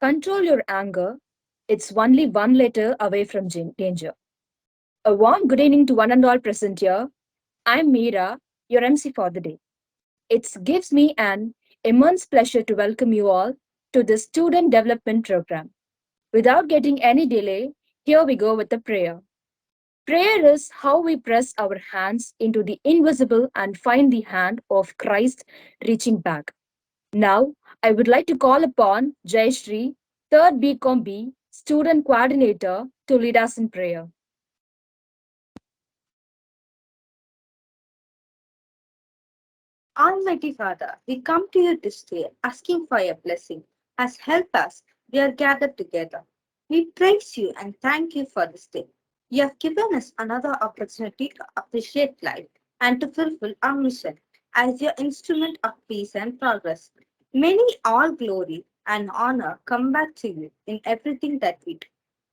Control your anger. It's only one letter away from danger. A warm good evening to one and all present here. I'm Meera, your MC for the day. It gives me an immense pleasure to welcome you all to this student development program. Without getting any delay, here we go with the prayer. Prayer is how we press our hands into the invisible and find the hand of Christ reaching back. Now, I would like to call upon Jayashree, 3rd BCom B, student coordinator, to lead us in prayer. Almighty Father, we come to you this day asking for your blessing. As help us, we are gathered together. We praise you and thank you for this day. You have given us another opportunity to appreciate life and to fulfill our mission as your instrument of peace and progress. Many all glory and honor come back to you in everything that we do.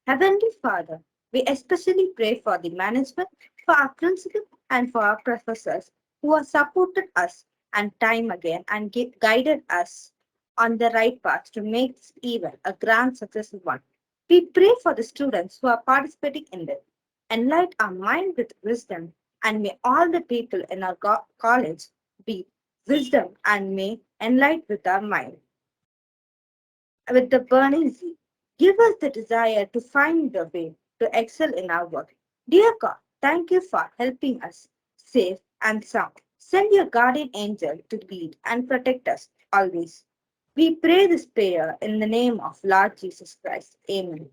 Heavenly Father, we especially pray for the management, for our principal, and for our professors who have supported us and time again and guided us on the right path to make this event a grand successful one. We pray for the students who are participating in it. Enlighten our mind with wisdom, and may all the people in our college be wisdom and may enlighten with our mind with the burning zeal. Give us the desire to find the way to excel in our work. Dear God, thank you for helping us safe and sound. Send your guardian angel to lead and protect us always. We pray this prayer in the name of Lord Jesus Christ. Amen.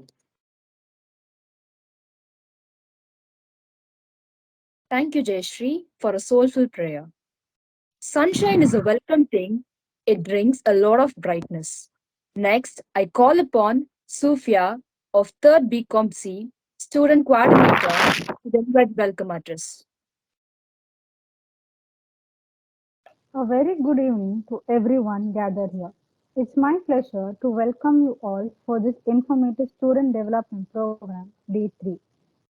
Thank you, Jayashree, for a soulful prayer. Sunshine is a welcome thing. It brings a lot of brightness. Next, I call upon Sufia of 3rd BCom C, student coordinator, to deliver the welcome address. A very good evening to everyone gathered here. It's my pleasure to welcome you all for this informative student development program, Day 3.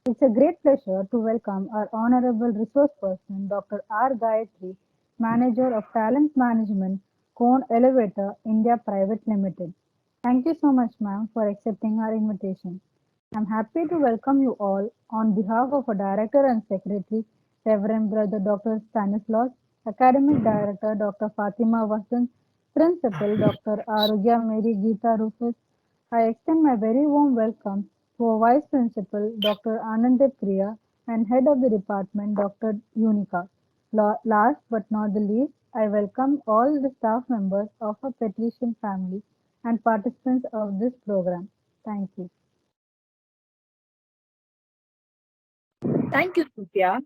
It's a great pleasure to welcome our Honorable Resource Person, Dr. R. Gayatri, Manager of Talent Management, Cone Elevator India Private Limited. Thank you so much, ma'am, for accepting our invitation. I'm happy to welcome you all on behalf of our Director and Secretary, Reverend Brother Dr. Stanislaus, Academic Director Dr. Fatima Vasan, Principal Dr. Arugya Mary Geeta Rufus. I extend my very warm welcome to our Vice Principal Dr. Anandip Priya and Head of the Department Dr. Unica. Last but not the least, I welcome all the staff members of our petition family and participants of this program. Thank you. Thank you, Sufia,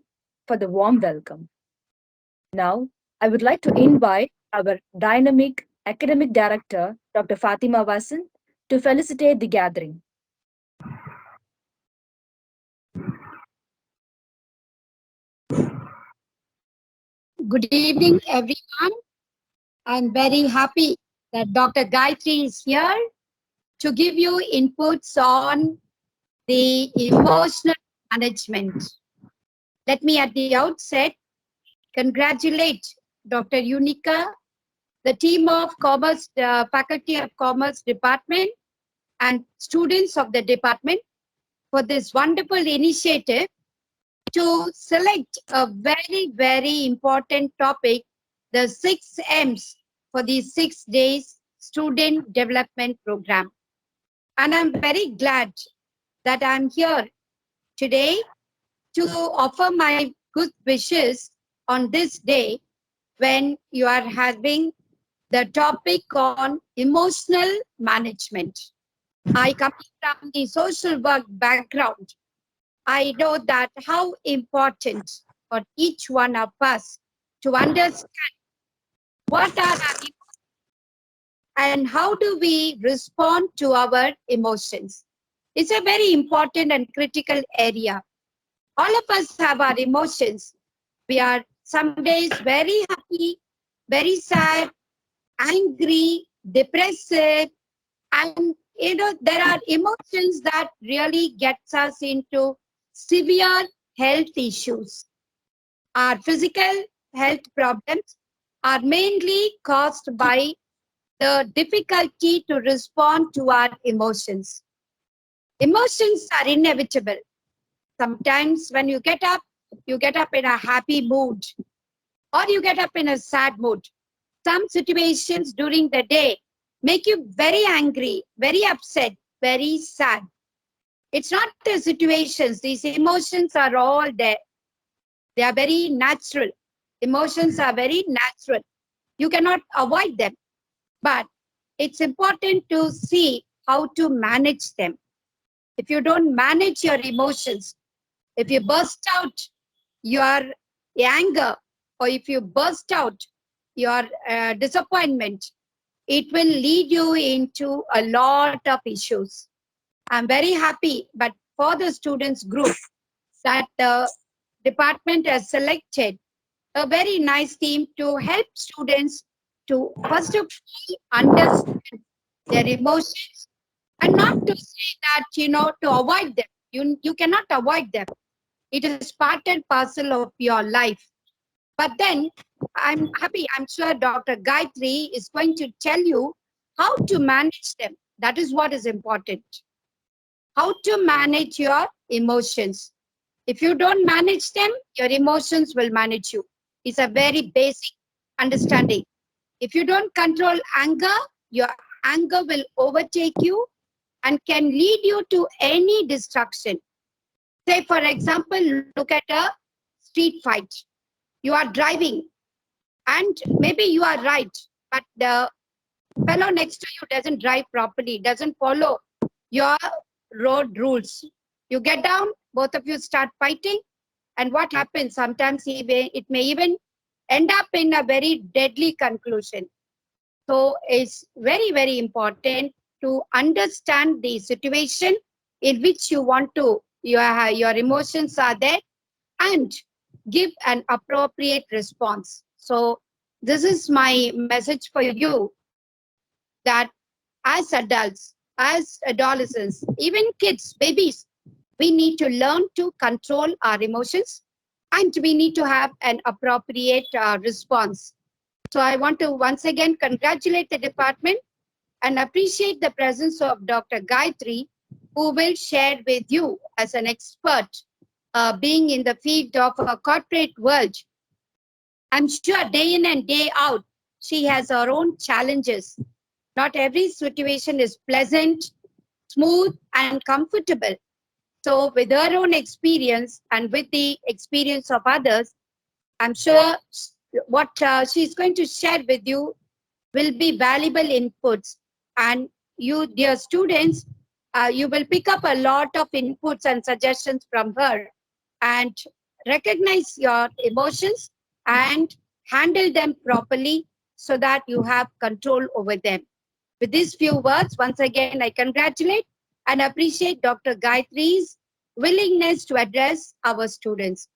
for the warm welcome. Now, I would like to invite our dynamic academic director, Dr. Fatima Vasan, to felicitate the gathering. Good evening, everyone. I'm very happy that Dr. Gayatri is here to give you inputs on the emotional management. Let me at the outset congratulate Dr. Unica, the team of Commerce, Faculty of Commerce Department and students of the department for this wonderful initiative to select a very, very important topic, the 6M's for the 6 days student development program. And I'm very glad that I'm here today to offer my good wishes on this day when you are having the topic on emotional management. I come from the social work background. I know that how important for each one of us to understand what are our emotions and how do we respond to our emotions. It's a very important and critical area. All of us have our emotions. We are some days very happy, very sad, angry, depressive, and there are emotions that really gets us into severe health issues. Our physical health problems are mainly caused by the difficulty to respond to our emotions. Emotions are inevitable. Sometimes when you get up in a happy mood or you get up in a sad mood. Some situations during the day make you very angry, very upset, very sad. It's not the situations, these emotions are all there. They are very natural. Emotions are very natural. You cannot avoid them, but it's important to see how to manage them. If you don't manage your emotions, if you burst out your anger, or if you burst out your disappointment, it will lead you into a lot of issues. I'm very happy, but for the students group, that the department has selected a very nice team to help students to first of all understand their emotions, and not to say that, to avoid them. You cannot avoid them. It is part and parcel of your life. But then I'm happy, I'm sure Dr. Gayatri is going to tell you how to manage them. That is what is important. How to manage your emotions. If you don't manage them, your emotions will manage you. It's a very basic understanding. If you don't control anger, your anger will overtake you and can lead you to any destruction. Say, for example, look at a street fight. You are driving and maybe you are right, but the fellow next to you doesn't drive properly, doesn't follow your road rules. You get down, both of you start fighting, and what happens? Sometimes it may even end up in a very deadly conclusion. So it's very, very important to understand the situation in which you want to, your emotions are there, and give an appropriate response. So this is my message for you, that as adults, as adolescents, even kids, babies, we need to learn to control our emotions, and we need to have an appropriate response. So I want to once again congratulate the department and appreciate the presence of Dr. Gayatri, who will share with you as an expert, being in the field of a corporate world. I'm sure day in and day out, she has her own challenges. Not every situation is pleasant, smooth, and comfortable. So, with her own experience and with the experience of others, I'm sure what she's going to share with you will be valuable inputs. And you, dear students, you will pick up a lot of inputs and suggestions from her, and recognize your emotions and handle them properly so that you have control over them. With these few words, once again, I congratulate and appreciate Dr. Gayatri's willingness to address our students.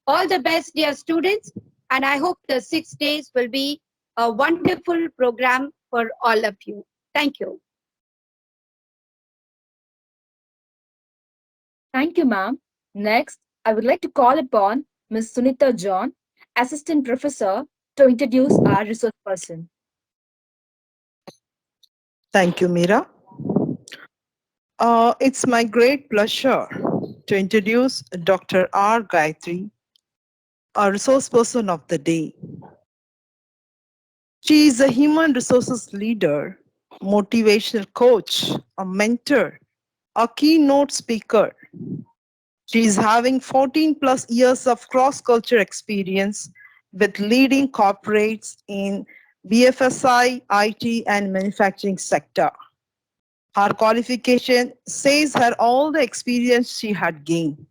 All the best, dear students, and I hope the 6 days will be a wonderful program for all of you. Thank you. Thank you, ma'am. Next, I would like to call upon Ms. Sunita John, Assistant Professor, to introduce our resource person. Thank you, Meera. It's my great pleasure to introduce Dr. R. Gayatri, our resource person of the day. She is a human resources leader, motivational coach, a mentor, a keynote speaker. She is having 14 plus years of cross-culture experience with leading corporates in BFSI, IT, and manufacturing sector. Her qualification says her all the experience she had gained.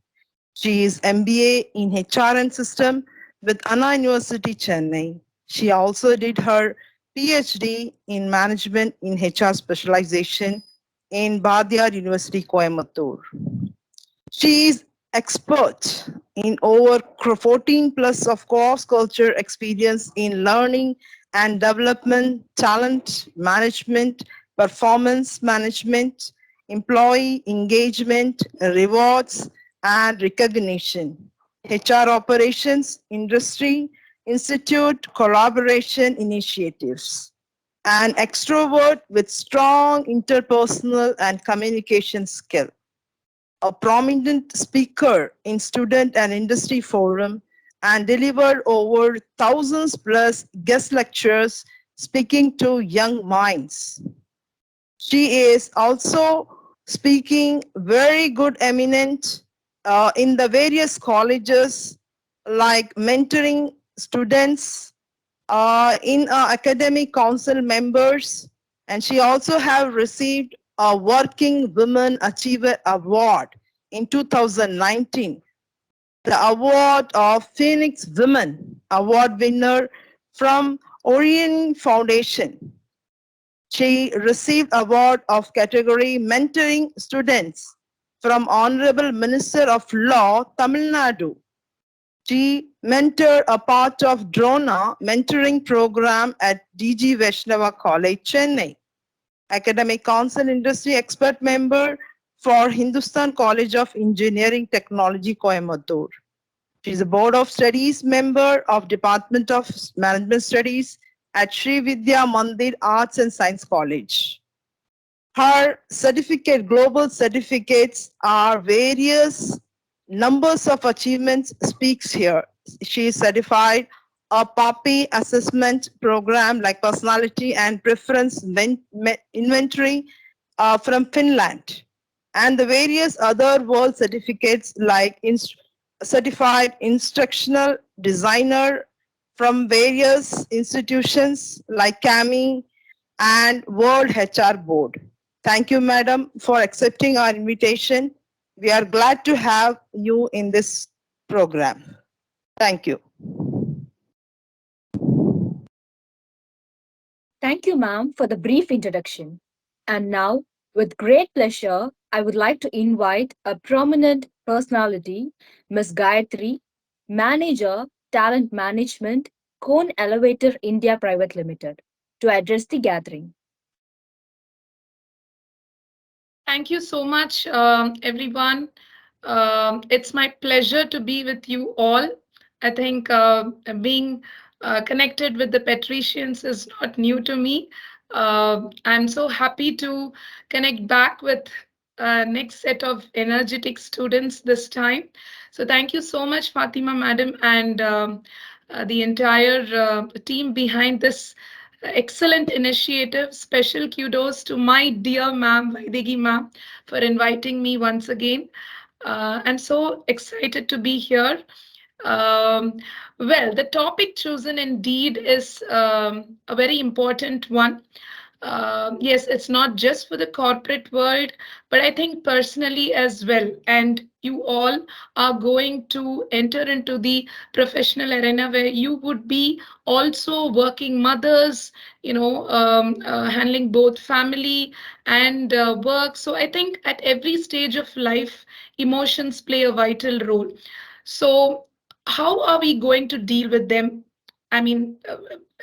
She is MBA in HR and System with Anna University, Chennai. She also did her PhD in Management in HR specialization in Badiar University, Coimbatore. She is expert in over 14 plus of cross-culture experience in learning and development, talent management, performance management, employee engagement, rewards, and recognition, HR operations, industry, institute, collaboration initiatives. an extrovert with strong interpersonal and communication skill, a prominent speaker in student and industry forum, and delivered over thousands plus guest lectures speaking to young minds. She is also speaking very good eminent in the various colleges, like mentoring students in academic council members, and she also have received a Working Women Achiever Award in 2019, the award of Phoenix Women Award winner from Orion Foundation. She received award of category mentoring students from Honorable Minister of Law, Tamil Nadu. She mentored a part of Drona mentoring program at DG Vaishnava College, Chennai. Academic Council Industry Expert Member for Hindustan College of Engineering Technology, Coimbatore. She is a Board of Studies member of Department of Management Studies at Sri Vidya Mandir Arts and Science College. Her certificate, global certificates are various numbers of achievements speaks here. She is certified a PAPI assessment program like personality and preference inventory from Finland, and the various other world certificates like certified instructional designer from various institutions like CAMI and World HR Board. Thank you, Madam, for accepting our invitation. We are glad to have you in this program. Thank you. Thank you, ma'am, for the brief introduction. And now, with great pleasure, I would like to invite a prominent personality, Ms. Gayatri, Manager, Talent Management, Cone Elevator India Private Limited, to address the gathering. Thank you so much, everyone. It's my pleasure to be with you all. I think being connected with the patricians is not new to me. I'm so happy to connect back with next set of energetic students this time. So thank you so much, Fatima Madam, and the entire team behind this excellent initiative. Special kudos to my dear ma'am, Vaidegi ma'am, for inviting me once again. I'm so excited to be here. Um, well, the topic chosen indeed is a very important one. Yes, it's not just for the corporate world, but I think personally as well. And you all are going to enter into the professional arena where you would be also working mothers, handling both family and work. So I think at every stage of life, emotions play a vital role. So how are we going to deal with them? I mean,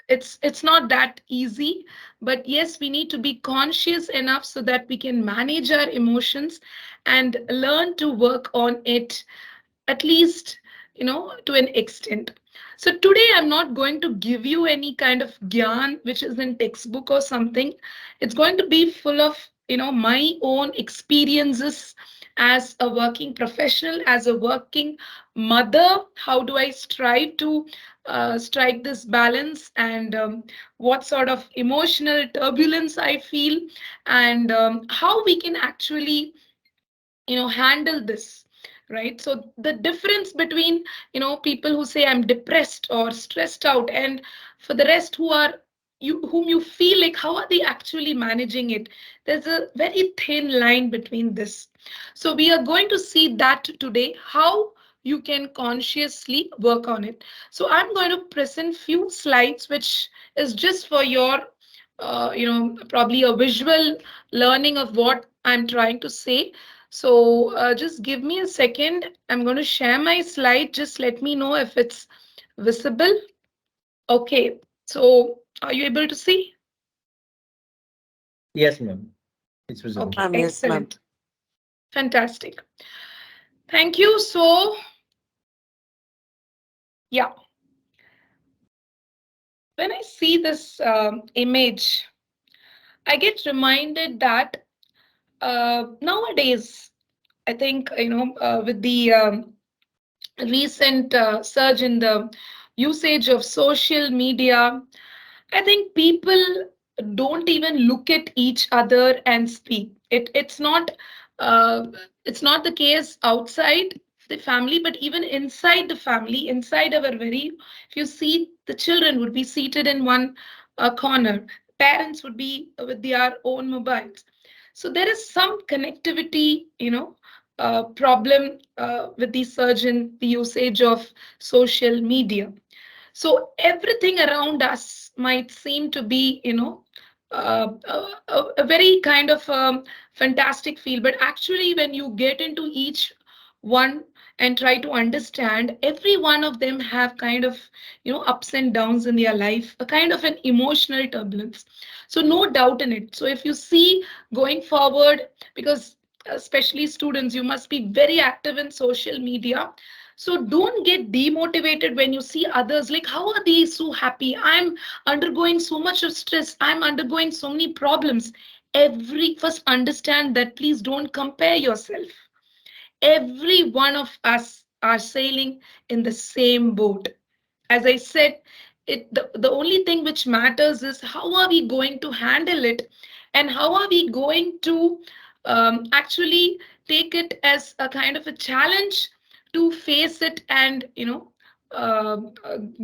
it's not that easy, but yes, we need to be conscious enough so that we can manage our emotions and learn to work on it, at least to an extent. So today I'm not going to give you any kind of gyan which is in textbook or something. It's going to be full of my own experiences as a working professional, as a working mother. How do I strive to strike this balance, and what sort of emotional turbulence I feel, and how we can actually handle this, right? So the difference between people who say I'm depressed or stressed out, and for the rest who are whom you feel like, how are they actually managing it? There's a very thin line between this. So we are going to see that today, how you can consciously work on it. So I'm going to present few slides which is just for your probably a visual learning of what I'm trying to say. So just give me a second. I'm going to share my slide. Just let me know if it's visible. Okay. So are you able to see? Yes, ma'am. It's visible. Okay, Yes, ma'am. excellent. Fantastic. Thank you. So, yeah, when I see this image, I get reminded that nowadays, I think, with the recent surge in the usage of social media, I think people don't even look at each other and speak. Uh, it's not the case outside the family, but even inside the family, inside our very, if you see, the children would be seated in one corner, parents would be with their own mobiles. So there is some connectivity, problem with the surge in the usage of social media. So everything around us might seem to be, a very kind of fantastic feel. But actually, when you get into each one and try to understand, every one of them have kind of, ups and downs in their life, a kind of an emotional turbulence. So no doubt in it. So if you see going forward, because especially students, you must be very active in social media, so don't get demotivated when you see others like, how are they so happy? I'm undergoing so much of stress. I'm undergoing so many problems. First understand that please don't compare yourself. Every one of us are sailing in the same boat. As I said, the only thing which matters is how are we going to handle it, and how are we going to actually take it as a kind of a challenge to face it and uh,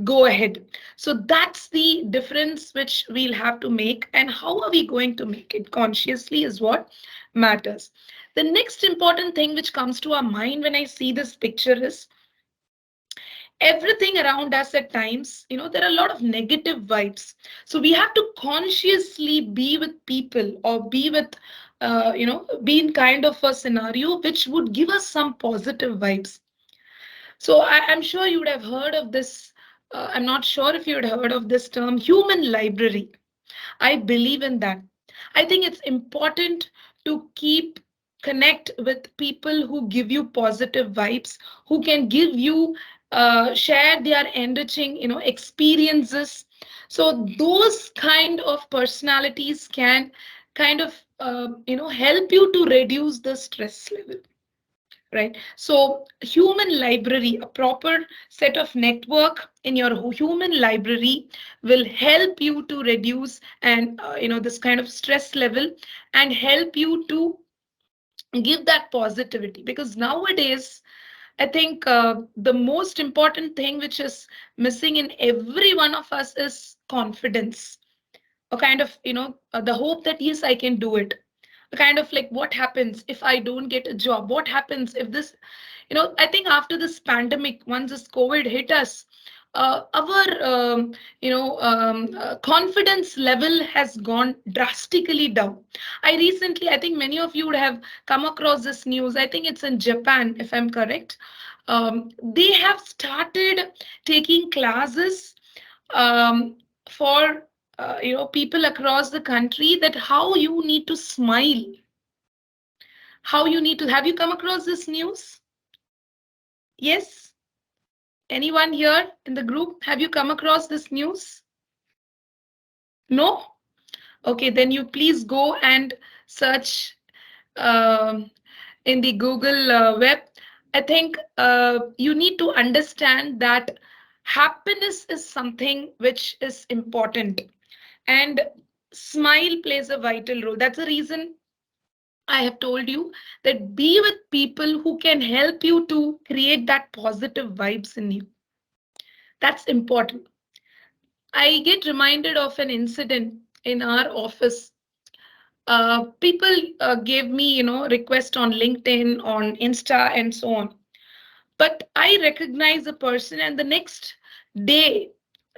go ahead. So that's the difference which we'll have to make, and how are we going to make it consciously is what matters. The next important thing which comes to our mind when I see this picture is everything around us at times, there are a lot of negative vibes. So we have to consciously be with people, or be with be in kind of a scenario which would give us some positive vibes. So I'm sure you would have heard of this. I'm not sure if you had heard of this term, human library. I believe in that. I think it's important to keep connect with people who give you positive vibes, who can give you share their enriching, experiences. So those kind of personalities can kind of help you to reduce the stress level, right? So human library, a proper set of network in your human library will help you to reduce and this kind of stress level, and help you to give that positivity. Because nowadays, I think the most important thing which is missing in every one of us is confidence, a kind of the hope that yes, I can do it, a kind of like, what happens if I don't get a job, what happens if this, I think after this pandemic, once this COVID hit us, our confidence level has gone drastically down. I think many of you would have come across this news. I think it's in Japan, if I'm correct. They have started taking classes um, for people across the country, that how you need to smile, how you need to. Have you come across this news? Yes. Anyone here in the group, have you come across this news? No? Okay, then you please go and search um, in the Google web. I think you need to understand that happiness is something which is important, and smile plays a vital role. That's the reason I have told you that be with people who can help you to create that positive vibes in you. That's important. I get reminded of an incident in our office. People gave me, request on LinkedIn, on Insta, and so on. But I recognize the person, and the next day,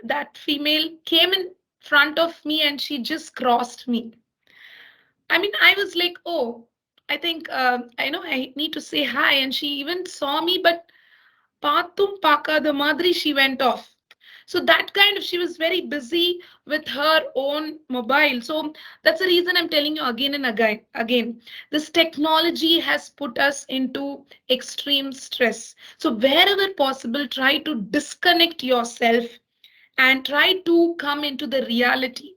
that female came in front of me and she just crossed me. I mean, I was like, oh, I think I know I need to say hi, and she even saw me, but Patum Paka, the Madri, she went off. So that kind of, she was very busy with her own mobile. So that's the reason I'm telling you again and again. Again, this technology has put us into extreme stress. So wherever possible, try to disconnect yourself and try to come into the reality.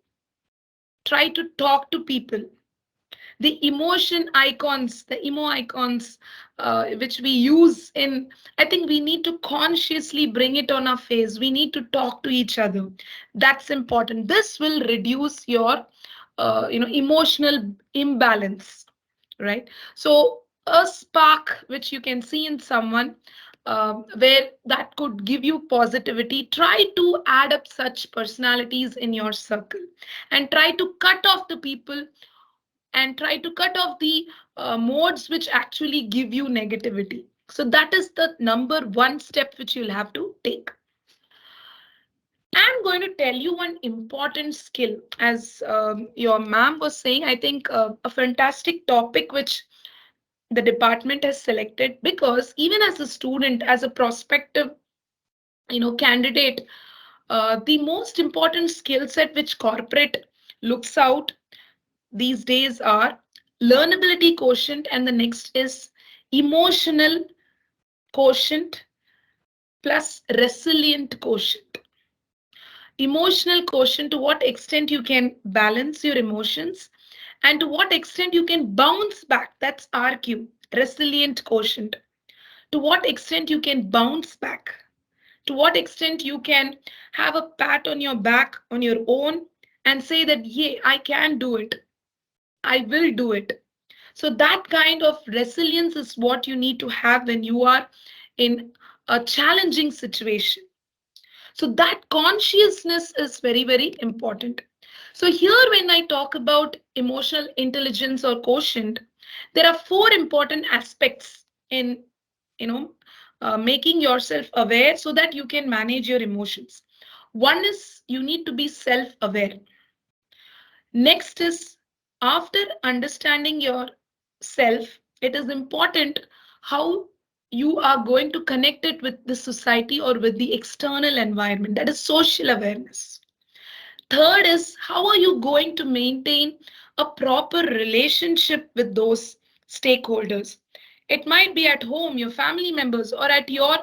Try to talk to people. The emotion icons, the emo icons, which we use in, I think we need to consciously bring it on our face. We need to talk to each other. That's important. This will reduce your, emotional imbalance, right? So a spark which you can see in someone, where that could give you positivity. Try to add up such personalities in your circle and try to cut off the people and try to cut off the modes which actually give you negativity. So that is the number one step which you'll have to take. I'm going to tell you one important skill. As your ma'am was saying, I think a fantastic topic which the department has selected, because even as a student, as a prospective, candidate, the most important skill set which corporate looks out these days are learnability quotient, and the next is emotional quotient plus resilient quotient. Emotional quotient, to what extent you can balance your emotions and to what extent you can bounce back. That's RQ. Resilient quotient, to what extent you can bounce back, to what extent you can have a pat on your back on your own and say that, yeah, I can do it, I will do it. So that kind of resilience is what you need to have when you are in a challenging situation. So that consciousness is very, very important. So here, when I talk about emotional intelligence or quotient, there are four important aspects in, you know, making yourself aware so that you can manage your emotions. One is you need to be self-aware. Next is, after understanding yourself, it is important how you are going to connect it with the society or with the external environment. That is social awareness. Third is, how are you going to maintain a proper relationship with those stakeholders? It might be at home, your family members, or at your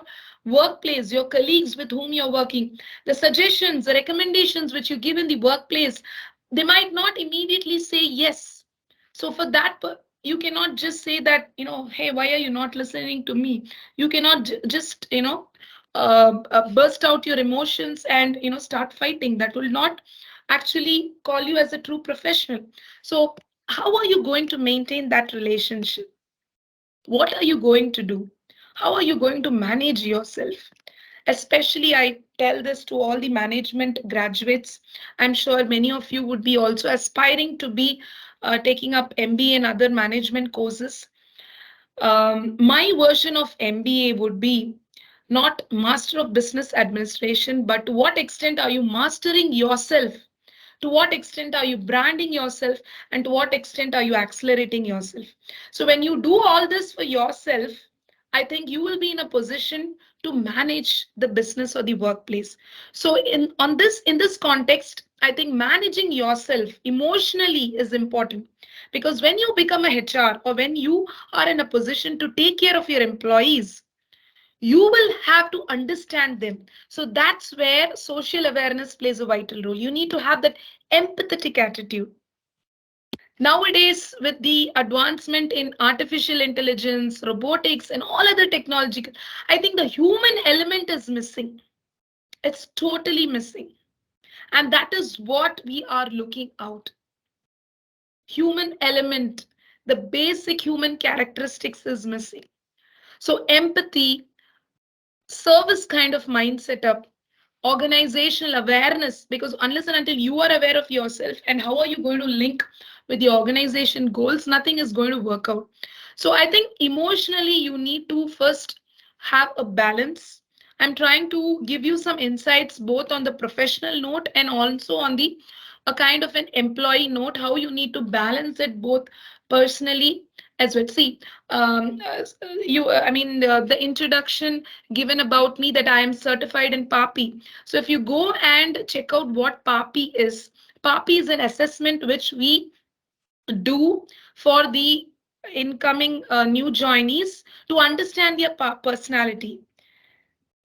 workplace, your colleagues with whom you're working. The suggestions, the recommendations which you give in the workplace, they might not immediately say yes. So for that, you cannot just say that, hey, why are you not listening to me? You cannot just, burst out your emotions and, start fighting. That will not actually call you as a true professional. So how are you going to maintain that relationship? What are you going to do? How are you going to manage yourself? Especially, I tell this to all the management graduates. I'm sure many of you would be also aspiring to be taking up MBA and other management courses. My version of MBA would be not Master of Business Administration, but to what extent are you mastering yourself? To what extent are you branding yourself? And to what extent are you accelerating yourself? So when you do all this for yourself, I think you will be in a position to manage the business or the workplace. So in this context, I think managing yourself emotionally is important, because when you become a HR or when you are in a position to take care of your employees, you will have to understand them. So that's where social awareness plays a vital role. You need to have that empathetic attitude. Nowadays, with the advancement in artificial intelligence, robotics, and all other technological, I think the human element is missing. It's totally missing. And that is what we are looking out. Human element, the basic human characteristics is missing. So empathy, service kind of mindset up, organizational awareness, because unless and until you are aware of yourself, and how are you going to link with the organization goals, nothing is going to work out. So I think emotionally you need to first have a balance. I'm trying to give you some insights both on the professional note and also on the a kind of an employee note, how you need to balance it both personally as well. See, I mean, the introduction given about me, that I am certified in PAPI. So if you go and check out what PAPI is an assessment which we do for the incoming new joinees to understand their personality.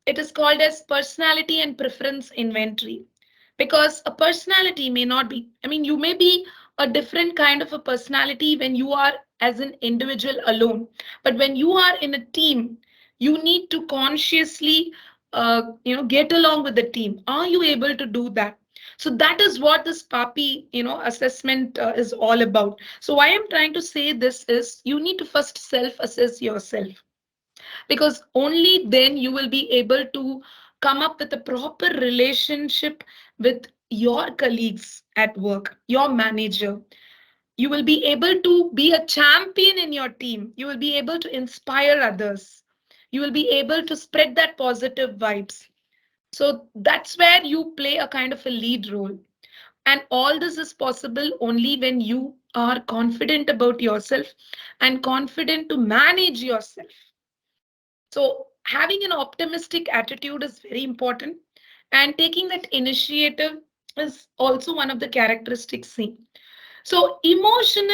It is called as personality and preference inventory. because a personality may not be, I mean, you may be a different kind of a personality when you are as an individual alone, but when you are in a team, you need to consciously get along with the team. Are you able to do that? So that is what this papi assessment is all about. So why I'm trying to say this is you need to first self assess yourself, because only then you will be able to come up with a proper relationship with your colleagues at work, your manager. You will be able to be a champion in your team. You will be able to inspire others. You will be able to spread that positive vibes. So that's where you play a kind of a lead role. And all this is possible only when you are confident about yourself and confident to manage yourself. So having an optimistic attitude is very important, and taking that initiative is also one of the characteristics seen. So emotions,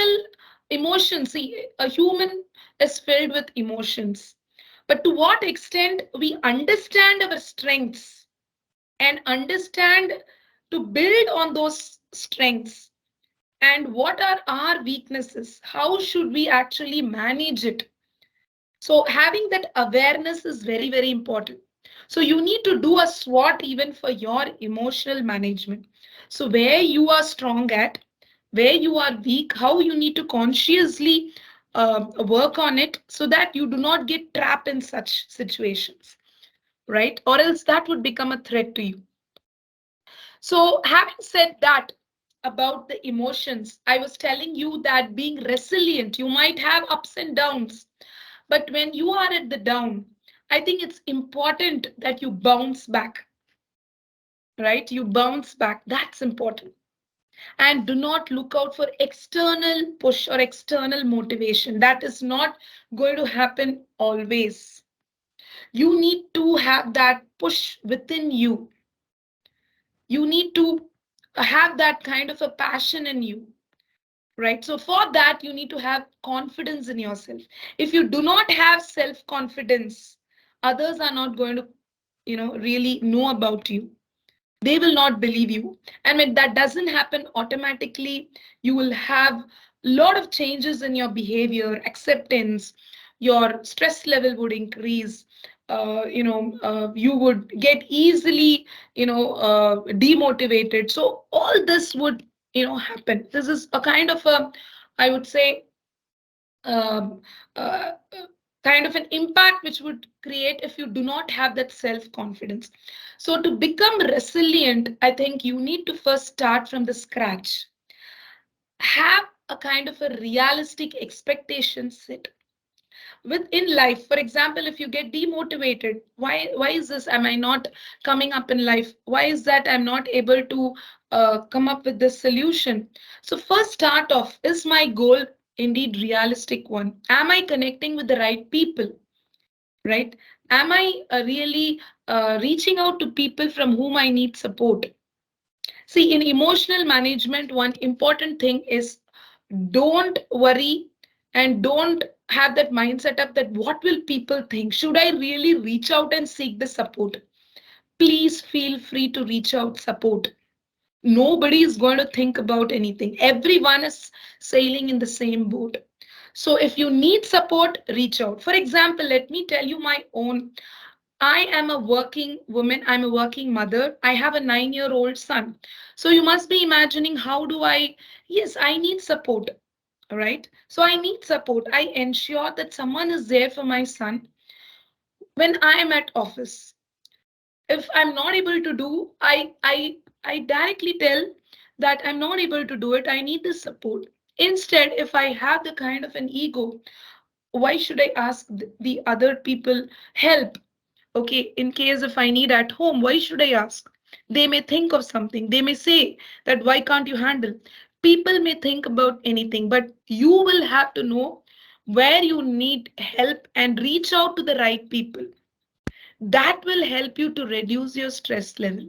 see, a human is filled with emotions. But to what extent we understand our strengths and understand to build on those strengths, and what are our weaknesses? How should we actually manage it? So having that awareness is very, very important. So you need to do a SWOT even for your emotional management. So where you are strong at, where you are weak, how you need to consciously work on it so that you do not get trapped in such situations, right? Or else that would become a threat to you. So having said that about the emotions, I was telling you that being resilient, you might have ups and downs, but when you are at the down, I think it's important that you bounce back, right? You bounce back. That's important. And do not look out for external push or external motivation. That is not going to happen always. You need to have that push within you. You need to have that kind of a passion in you, right? So for that, you need to have confidence in yourself. If you do not have self confidence, others are not going to really know about you. They will not believe you, and when that doesn't happen automatically, you will have a lot of changes in your behavior, acceptance. Your stress level would increase. You would get easily demotivated. So all this would happen. This is a kind of a, I would say, um, uh, uh, kind of an impact which would create if you do not have that self confidence. So to become resilient, I think you need to first start from the scratch. Have a kind of a realistic expectation set within life. For example, if you get demotivated, why is this? Am I not coming up in life? Why is that I'm not able to come up with this solution? So first start off, is my goal indeed realistic one? Am I connecting with the right people? Right? Am I really reaching out to people from whom I need support? See, in emotional management, one important thing is don't worry and don't have that mindset of that what will people think? Should I really reach out and seek the support? Please feel free to reach out support. Nobody is going to think about anything. Everyone is sailing in the same boat. So if you need support, reach out. For example, let me tell you my own. I am a working woman. I'm a working mother. I have a 9-year-old son. So you must be imagining how do I, yes, I need support. All right. So I need support. I ensure that someone is there for my son when I am at office. If I'm not able to do, I directly tell that I'm not able to do it. I need the support. Instead, if I have the kind of an ego, why should I ask the other people help? Okay, in case if I need at home, why should I ask? They may think of something. They may say that why can't you handle? People may think about anything, but you will have to know where you need help and reach out to the right people. That will help you to reduce your stress level.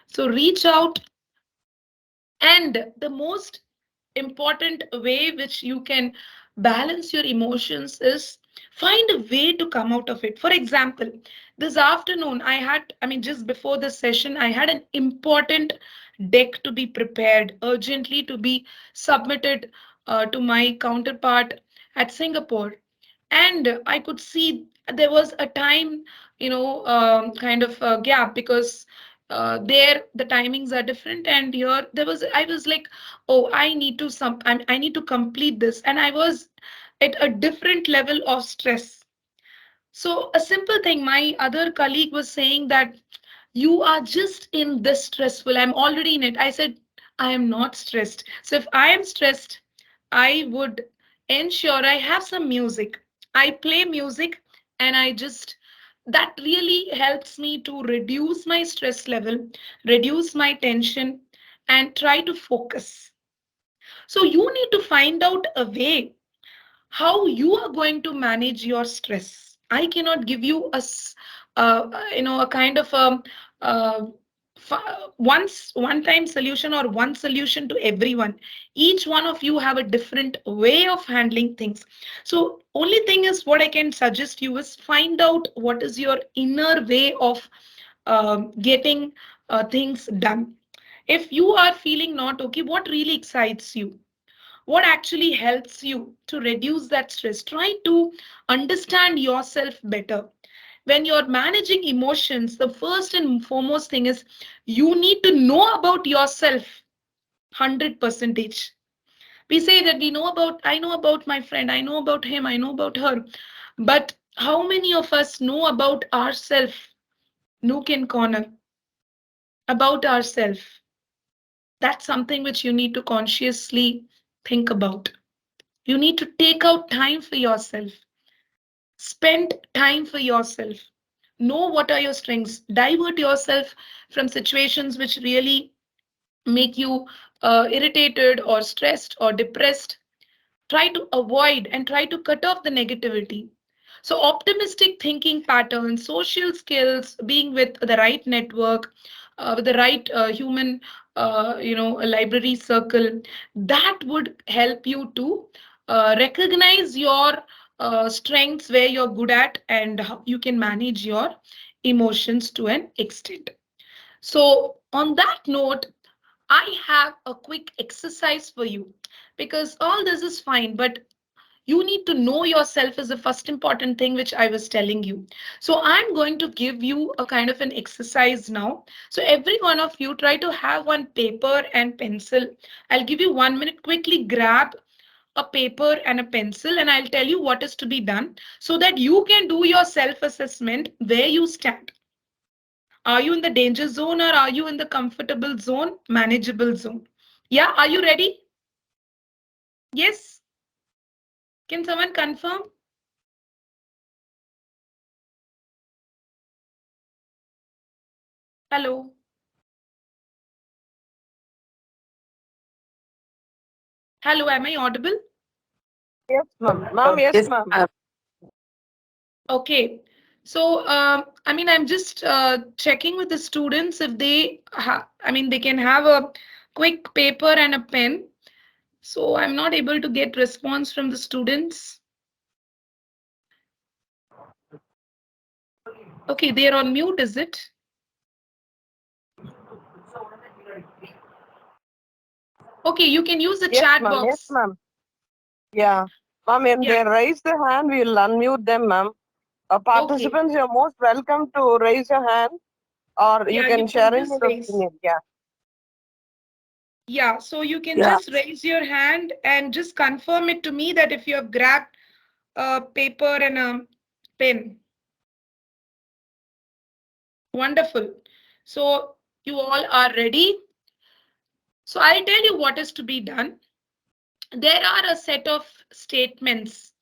So reach out, and the most important way which you can balance your emotions is find a way to come out of it. For example, this afternoon just before the session, I had an important deck to be prepared urgently to be submitted to my counterpart at Singapore. And I could see there was a time, kind of gap, because there the timings are different, and here I was like, oh, I need to complete this, and I was at a different level of stress. So a simple thing, my other colleague was saying that you are just in this stressful, I'm already in it. I said, I am not stressed. So if I am stressed, I would ensure I have some music. I play music, and I just, that really helps me to reduce my stress level, reduce my tension, and try to focus. So you need to find out a way how you are going to manage your stress. I cannot give you a kind of uh, one time solution or one solution to everyone. Each one of you have a different way of handling things. So only thing is, what I can suggest you is find out what is your inner way of getting things done. If you are feeling not okay, what really excites you? What actually helps you to reduce that stress? Try to understand yourself better. When you're managing emotions, the first and foremost thing is you need to know about yourself 100 percentage. We say that I know about my friend, I know about him, I know about her, but how many of us know about ourselves? Nook and corner about ourselves. That's something which you need to consciously think about. You need to take out time for yourself. Spend time for yourself. Know what are your strengths. Divert yourself from situations which really make you irritated or stressed or depressed. Try to avoid and try to cut off the negativity. So optimistic thinking patterns, social skills, being with the right network, with the right human, a library circle, that would help you to recognize your strengths, where you're good at, and how you can manage your emotions to an extent. So on that note, I have a quick exercise for you, because all this is fine, but you need to know yourself is the first important thing which I was telling you. So I'm going to give you a kind of an exercise now. So every one of you try to have one paper and pencil. I'll give you 1 minute. Quickly grab a paper and a pencil, and I'll tell you what is to be done so that you can do your self assessment where you stand. Are you in the danger zone, or are you in the comfortable zone, manageable zone? Yeah, are you ready? Yes. Can someone confirm? Hello. Hello, am I audible? Yes, ma'am. Ma'am, yes, ma'am. Okay. So, I'm just checking with the students if they can have a quick paper and a pen. So I'm not able to get response from the students. Okay, they're on mute, is it? Okay, you can use the Yes, chat ma'am. Yes, box. ma'am. Yeah. Ma'am, when Yeah. they raise their hand, we'll unmute them, ma'am. Okay. Participants, you're most welcome to raise your hand, or you Yeah, you can can share in just your raise. opinion. Yeah. Yeah, so you can Yeah. just raise your hand and just confirm it to me that if you have grabbed a paper and a pen. Wonderful. So you all are ready. So I'll tell you what is to be done. There are a set of statements,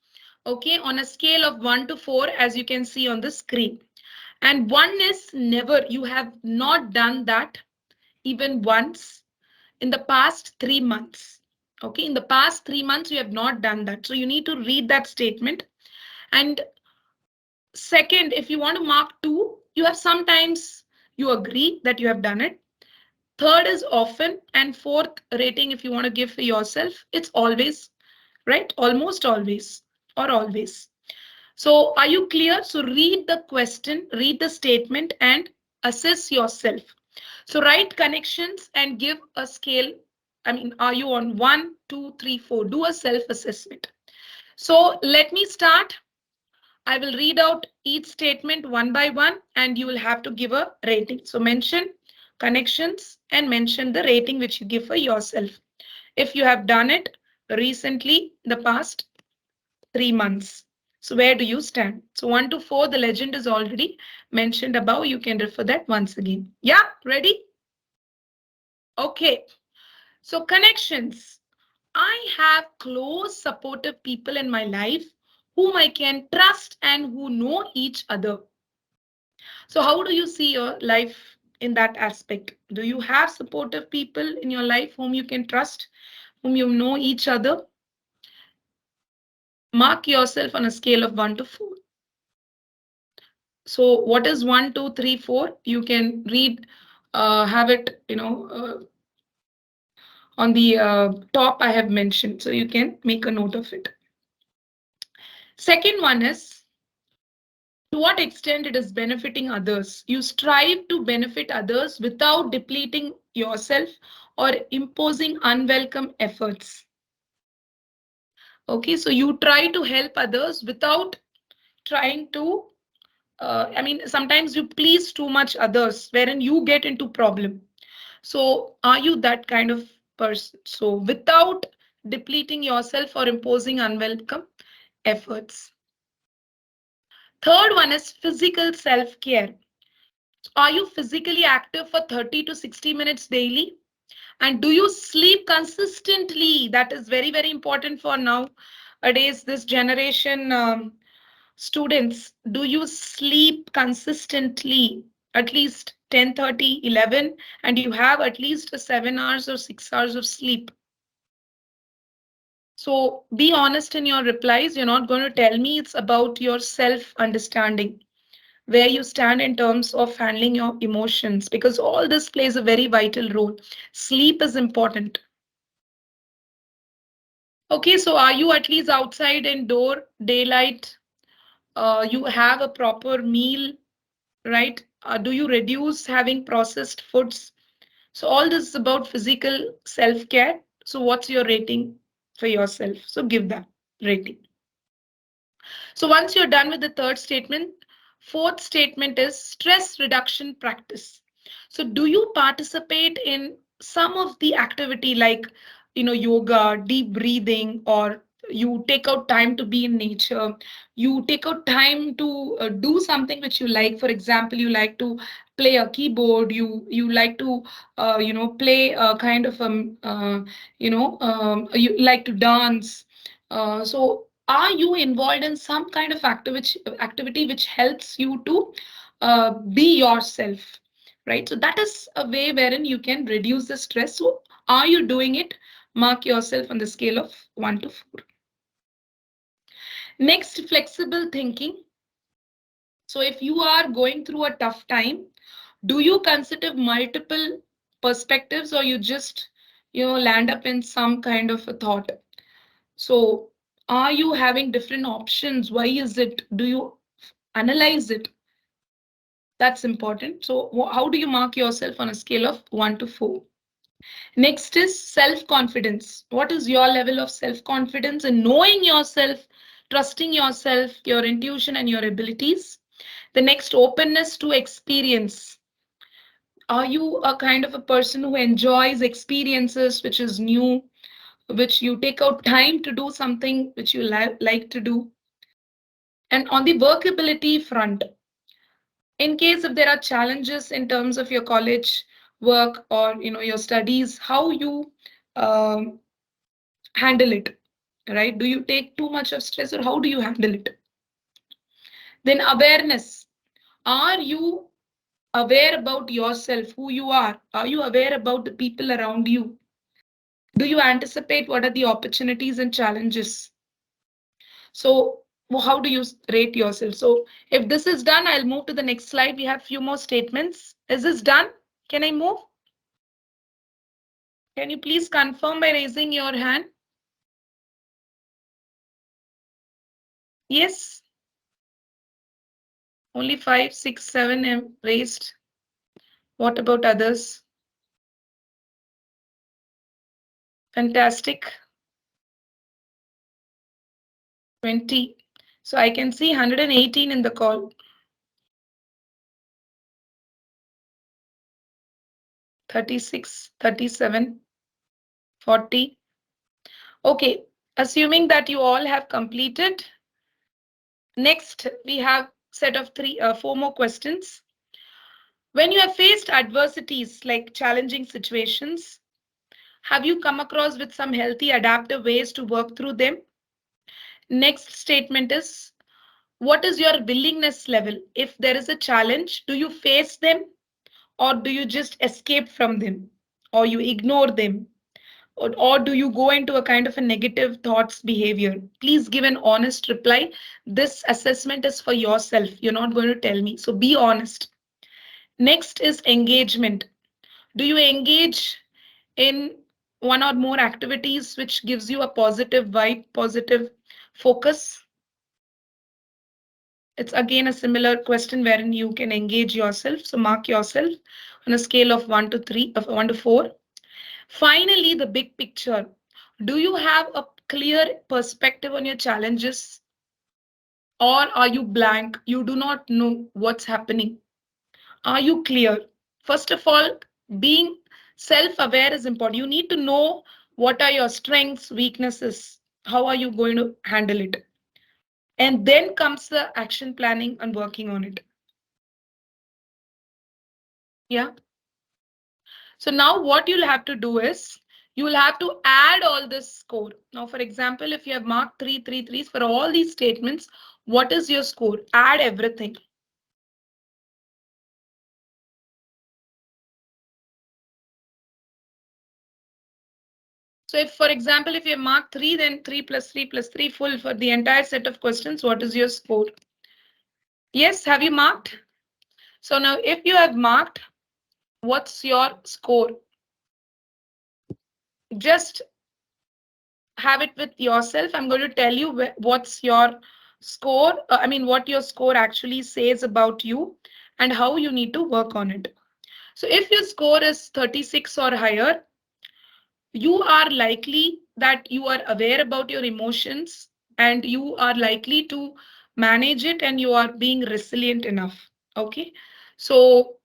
okay, on a scale of 1 to 4, as you can see on the screen. And 1 is never, you have not done that even once in the past 3 months. Okay, in the past 3 months, you have not done that. So you need to read that statement. And second, if you want to mark 2, you have sometimes you agree that you have done it. Third is often, and fourth rating, if you want to give for yourself, it's always right? Almost always or always. So are you clear? So read the question, read the statement and assess yourself. So write connections and give a scale. I mean, are you on 1, 2, 3, 4? Do a self-assessment. So let me start. I will read out each statement one by one and you will have to give a rating. So mention connections and mention the rating which you give for yourself. If you have done it recently, the past 3 months. So where do you stand? So 1 to 4, the legend is already mentioned above. You can refer that once again. Yeah, ready? Okay. So connections. I have close supportive people in my life whom I can trust and who know each other. So how do you see your life in that aspect? Do you have supportive people in your life whom you can trust, whom you know each other? Mark yourself on a scale of 1 to 4. So what is 1, 2, 3, 4? You can read, have it, on the top I have mentioned. So you can make a note of it. Second one is to what extent it is benefiting others. You strive to benefit others without depleting yourself or imposing unwelcome efforts. Okay, so you try to help others without trying to, I mean, sometimes you please too much others, wherein you get into problem. So are you that kind of person? So without depleting yourself or imposing unwelcome efforts. Third one is physical self-care. Are you physically active for 30 to 60 minutes daily? And do you sleep consistently? That is very, very important for nowadays, this generation students. Do you sleep consistently? At least 10, 30, 11, and you have at least 7 hours or 6 hours of sleep. So be honest in your replies. You're not going to tell me, it's about your self understanding, where you stand in terms of handling your emotions, because all this plays a very vital role. Sleep is important. Okay, so are you at least outside indoor daylight? You have a proper meal, right? Do you reduce having processed foods? So all this is about physical self-care. So what's your rating for yourself? So give that rating. So once you're done with the third statement, fourth statement is stress reduction practice. So do you participate in some of the activity like, yoga, deep breathing, or you take out time to be in nature, you take out time to do something which you like. For example, you like to play a keyboard, you like to play a kind of you like to dance. So are you involved in some kind of activity which helps you to be yourself, right? So that is a way wherein you can reduce the stress. So are you doing it? Mark yourself on the scale of 1 to 4. Next, flexible thinking. So if you are going through a tough time, do you consider multiple perspectives, or you just land up in some kind of a thought? So are you having different options? Why is it? Do you analyze it? That's important. So how do you mark yourself on a scale of 1 to 4? Next is self-confidence. What is your level of self-confidence in knowing yourself, trusting yourself, your intuition and your abilities? The next, openness to experience. Are you a kind of a person who enjoys experiences which is new, which you take out time to do something which you like to do? And on the workability front, in case if there are challenges in terms of your college work or your studies, how you um, handle it, right? Do you take too much of stress, or how do you handle it? Then awareness. Are you aware about yourself, who you are? Are you aware about the people around you? Do you anticipate what are the opportunities and challenges? So how do you rate yourself? So if this is done, I'll move to the next slide. We have few more statements. Is this done? Can I move? Can you please confirm by raising your hand? Yes, only 5, 6, 7 am raised. What about others? Fantastic. 20. So I can see 118 in the call. 36, 37, 40. Okay, assuming that you all have completed. Next, we have set of four more questions. When you have faced adversities like challenging situations, have you come across with some healthy adaptive ways to work through them? Next statement is, what is your willingness level? If there is a challenge, do you face them or do you just escape from them or you ignore them? Or do you go into a kind of a negative thoughts behavior? Please give an honest reply. This assessment is for yourself. You're not going to tell me. So be honest. Next is engagement. Do you engage in one or more activities which gives you a positive vibe, positive focus? It's again a similar question wherein you can engage yourself. So mark yourself on a scale of 1 to 3, of 1 to 4. Finally, the big picture. Do you have a clear perspective on your challenges or are you blank? You do not know what's happening. Are you clear? First of all, being self-aware is important. You need to know what are your strengths, weaknesses, how are you going to handle it. And then comes the action planning and working on it. Yeah. So now what you'll have to do is you will have to add all this score. Now, for example, if you have marked 3 for all these statements, what is your score? Add everything. So if, for example, if you have marked 3, then 3 plus 3 plus 3 full for the entire set of questions, what is your score? Yes, have you marked? So now if you have marked, what's your score? Just have it with yourself. I'm going to tell you what's your score. What your score actually says about you and how you need to work on it. So if your score is 36 or higher, you are likely that you are aware about your emotions and you are likely to manage it and you are being resilient enough. Okay. So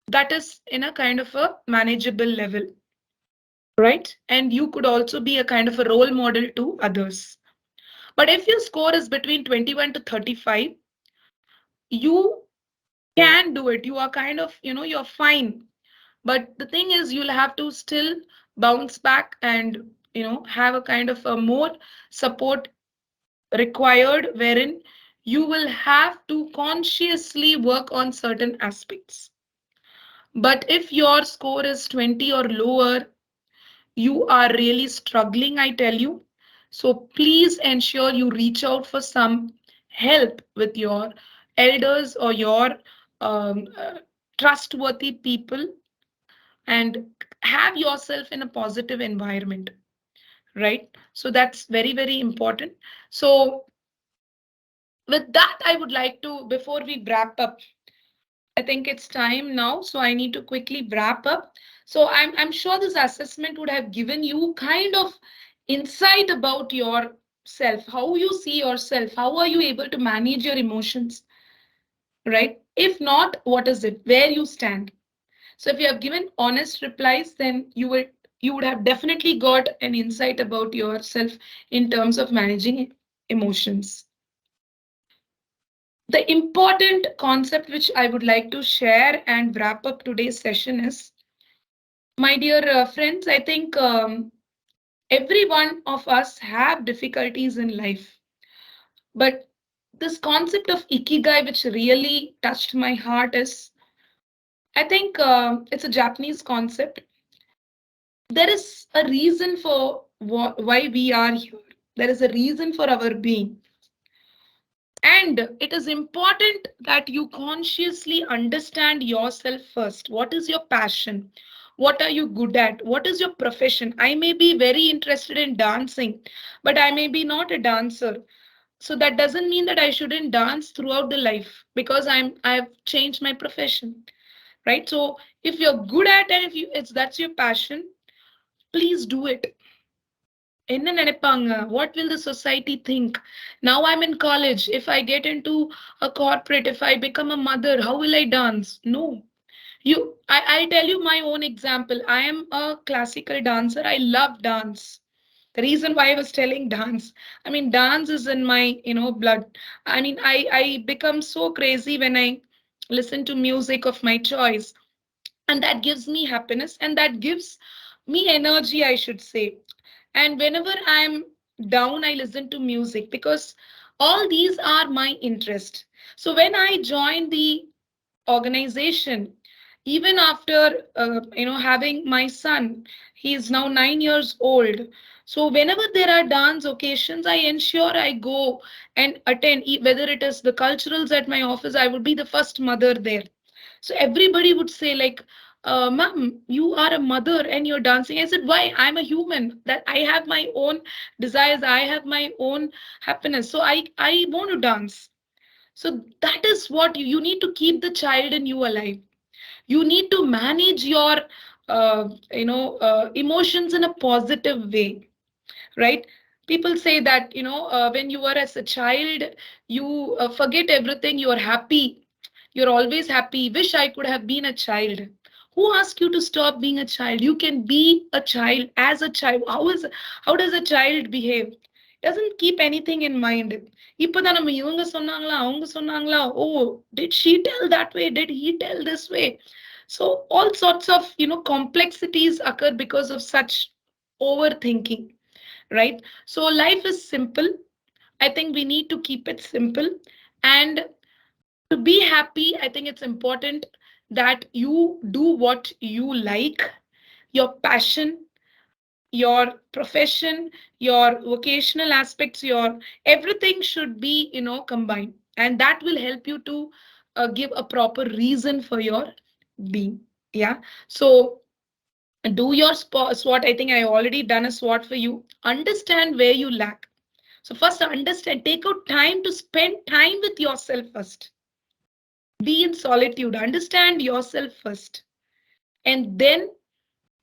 that is in a kind of a manageable level, right? And you could also be a kind of a role model to others. But if your score is between 21 to 35, you can do it. You are kind of, you're fine. But the thing is, you'll have to still bounce back and, have a kind of a more support required wherein you will have to consciously work on certain aspects. But if your score is 20 or lower, you are really struggling, I tell you. So please ensure you reach out for some help with your elders or your um, uh, trustworthy people and have yourself in a positive environment, right? So that's very, very important. So with that, I would like to, before we wrap up, I think it's time now, so I need to quickly wrap up. So I'm sure this assessment would have given you kind of insight about yourself, how you see yourself, how are you able to manage your emotions, right? If not, what is it? Where you stand. So if you have given honest replies, then you would have definitely got an insight about yourself in terms of managing emotions. The important concept which I would like to share and wrap up today's session is, my dear friends, I think every one of us have difficulties in life. But this concept of ikigai, which really touched my heart, is I think it's a Japanese concept. There is a reason for why we are here. There is a reason for our being. And it is important that you consciously understand yourself first. What is your passion? What are you good at? What is your profession? I may be very interested in dancing, but I may be not a dancer. So that doesn't mean that I shouldn't dance throughout the life because I've changed my profession, right? So if you're good at it, if you it's that's your passion, please do it. என்ன நினைப்பாங்க? What will the society think? Now I'm in college. If I get into a corporate, if I become a mother, how will I dance? No. I tell you my own example. I am a classical dancer. I love dance. The reason why I was telling dance, I mean, dance is in my, blood. I mean, I become so crazy when I listen to music of my choice, and that gives me happiness and that gives me energy, I should say. And whenever I'm down, I listen to music because all these are my interest. So when I joined the organization, even after having my son, he is now 9 years old. So whenever there are dance occasions, I ensure I go and attend, whether it is the culturals at my office, I would be the first mother there. So everybody would say like, ma'am, you are a mother and you're dancing. I said, why? I'm a human, that I have my own desires, I have my own happiness, so I want to dance. So that is what you need to keep the child in you alive. You need to manage your emotions in a positive way, right? People say that when you were as a child, you forget everything, you are happy, you're always happy, wish I could have been a child. Who asked you to stop being a child? You can be a child as a child. How does a child behave? Doesn't keep anything in mind. இப்பதான் நம்ம இவங்க சொன்னாங்களா அவங்க சொன்னாங்களா, oh, did she tell that way, did he tell this way? So all sorts of complexities occur because of such overthinking, right? So life is simple. I think we need to keep it simple. And to be happy, I think it's important that you do what you like, your passion, your profession, your vocational aspects, your everything should be, combined. And that will help you to give a proper reason for your being. Yeah. So do your SWOT. I think I already done a SWOT for you. Understand where you lack. So first understand, take out time to spend time with yourself first. Be in solitude, understand yourself first. And then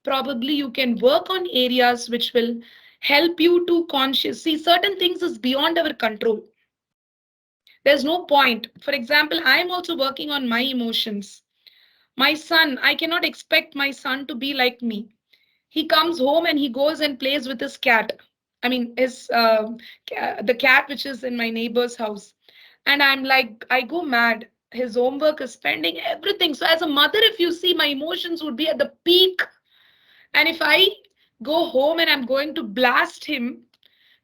probably you can work on areas which will help you to conscious. See, certain things is beyond our control. There's no point. For example, I'm also working on my emotions. My son, I cannot expect my son to be like me. He comes home and he goes and plays with his cat. I mean, the cat which is in my neighbor's house. And I'm like, I go mad. His homework is pending, everything. So as a mother, if you see, my emotions would be at the peak. And if I go home and I'm going to blast him,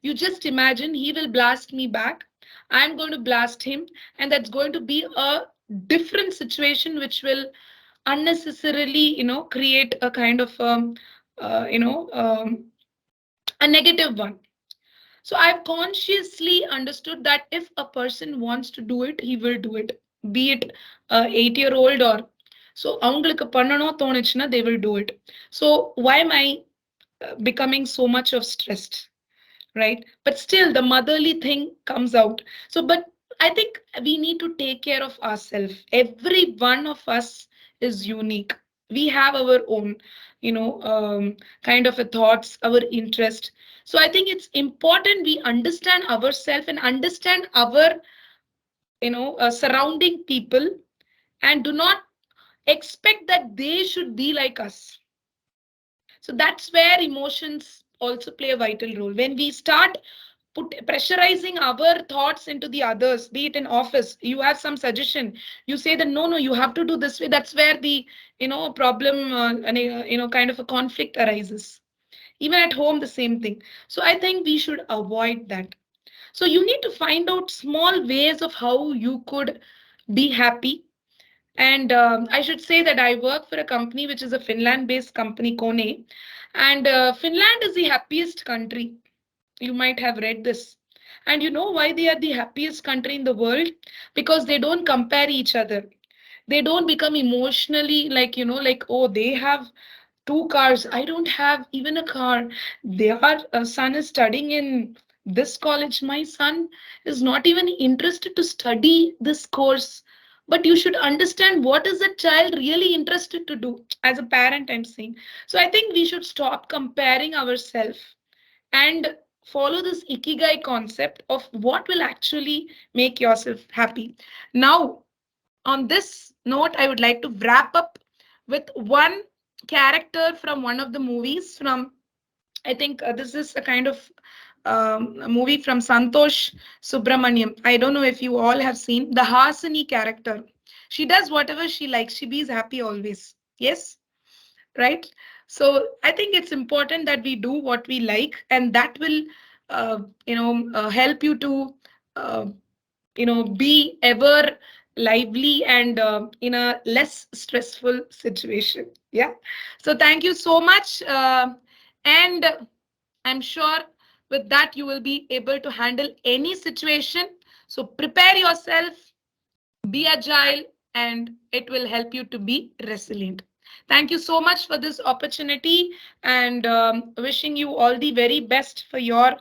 you just imagine he will blast me back. I'm going to blast him, and that's going to be a different situation, which will unnecessarily, create a kind of, a negative one. So I've consciously understood that if a person wants to do it, he will do it. Be it a 8-year-old or so அவங்களுக்கு பண்ணணும் தோணுச்சுன்னா they will do it. So why am I becoming so much of stressed, right? But still the motherly thing comes out. So but I think we need to take care of ourselves. Every one of us is unique. We have our own kind of a thoughts, our interest. So I think it's important we understand ourselves and understand our surrounding people, and do not expect that they should be like us. So that's where emotions also play a vital role. When we start pressurizing our thoughts into the others, be it in office, you have some suggestion, you say that no, you have to do this way. That's where the problem and kind of a conflict arises. Even at home, the same thing. So I think we should avoid that. So you need to find out small ways of how you could be happy. And I should say that I work for a company which is a Finland-based company, Kone. And Finland is the happiest country. You might have read this. And you know why they are the happiest country in the world? Because they don't compare each other. They don't become emotionally like, like, oh, they have 2 cars. I don't have even a car. Their son is studying in this college, my son is not even interested to study this course. But you should understand what is the child really interested to do. As a parent, I'm saying. So I think we should stop comparing ourselves and follow this ikigai concept of what will actually make yourself happy. Now, on this note, I would like to wrap up with one character from one of the movies from, I think this is a kind of a movie from Santosh Subramaniam. I don't know if you all have seen the Hasani character. She does whatever she likes. She be happy always. Yes, right? So I think it's important that we do what we like, and that will, help you to uh, be ever lively and in a less stressful situation. Yeah, so thank you so much, and I'm sure with that you will be able to handle any situation. So prepare yourself, be agile, and it will help you to be resilient. Thank you so much for this opportunity, and wishing you all the very best for your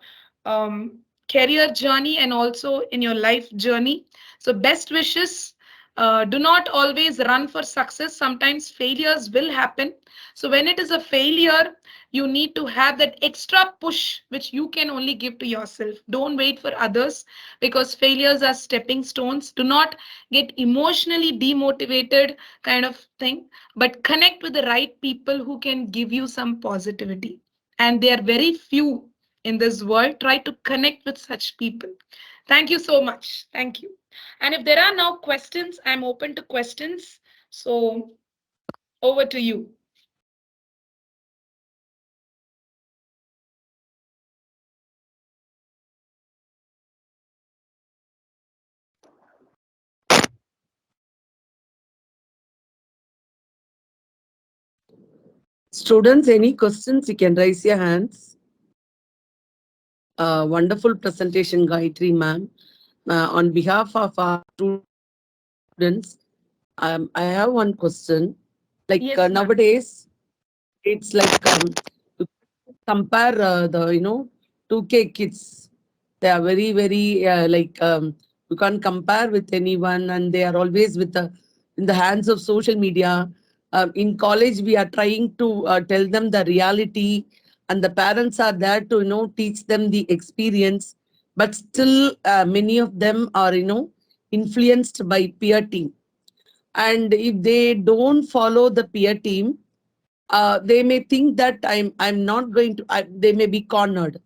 um, career journey and also in your life journey. So best wishes. Do not always run for success. Sometimes failures will happen. So when it is a failure, you need to have that extra push which you can only give to yourself. Don't wait for others, because failures are stepping stones. Do not get emotionally demotivated, kind of thing, but connect with the right people who can give you some positivity. And they are very few in this world. Try to connect with such people. Thank you so much. Thank you. And if there are now questions, I'm open to questions. So over to you. Students, any questions, you can raise your hands. Wonderful presentation, Gayatri ma'am. On behalf of our students, I have one question. Yes, ma'am. Nowadays, it's you compare the 2K kids. They are very very you can't compare with anyone, and they are always with the in the hands of social media. In college, we are trying to tell them the reality, and the parents are there to teach them the experience. But still, many of them are influenced by peer team, and if they don't follow the peer team, they may think that I'm not going to. They may be cornered.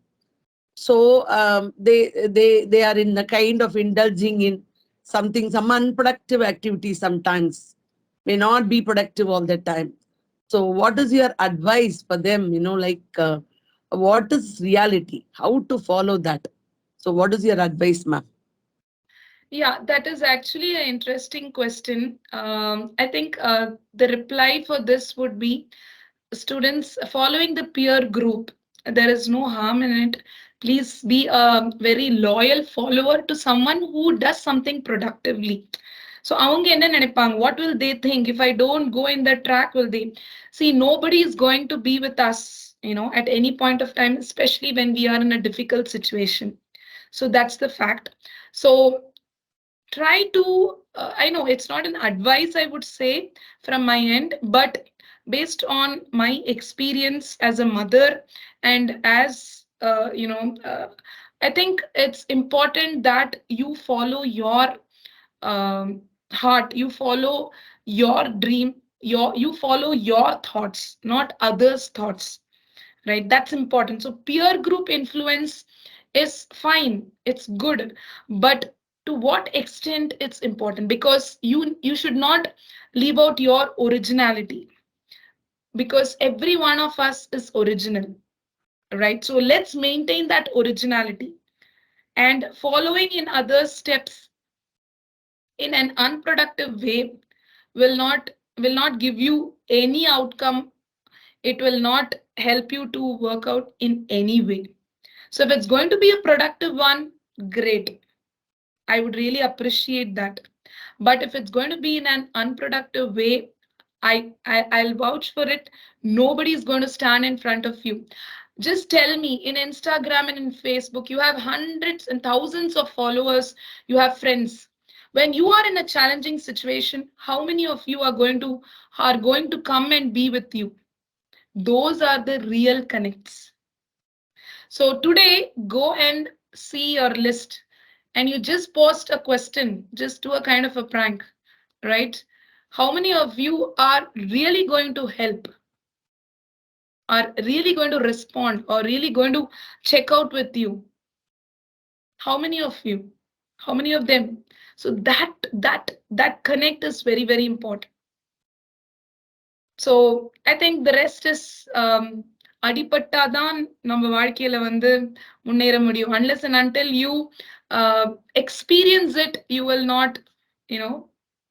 So they are in the kind of indulging in some unproductive activity. Sometimes may not be productive all the time. So what is your advice for them? What is reality? How to follow that? So what is your advice, ma'am? Yeah, that is actually an interesting question. I think the reply for this would be students following the peer group. There is no harm in it. Please be a very loyal follower to someone who does something productively. So அவங்க என்ன நினைப்பாங்க? What will they think if I don't go in that track? Will they see? Nobody is going to be with us, at any point of time, especially when we are in a difficult situation. So that's the fact. So try to, I know it's not an advice, I would say, from my end, but based on my experience as a mother and as I think it's important that you follow your um, heart, you follow your dream, you follow your thoughts, not others thoughts, right? That's important. So peer group influence is fine, it's good, but to what extent it's important, because you should not leave out your originality, because every one of us is original, right? So let's maintain that originality, and following in others steps in an unproductive way will not give you any outcome. It will not help you to work out in any way. So if it's going to be a productive one, great. I would really appreciate that. But if it's going to be in an unproductive way, I'll vouch for it. Nobody is going to stand in front of you. Just tell me in Instagram and in Facebook, you have hundreds and thousands of followers, you have friends. When you are in a challenging situation, how many of you are going to come and be with you? Those are the real connects. So today, go and see your list and you just post a question, just do a kind of a prank, right? How many of you are really going to help, are really going to respond, or really going to check out with you? How many of you? How many of them? So that connect is very, very important. So I think the rest is அடிபட்டாதான் நம்ம வாழ்க்கையில வந்து முன்னேற முடியும். Unless and until you experience it, you will not, you know,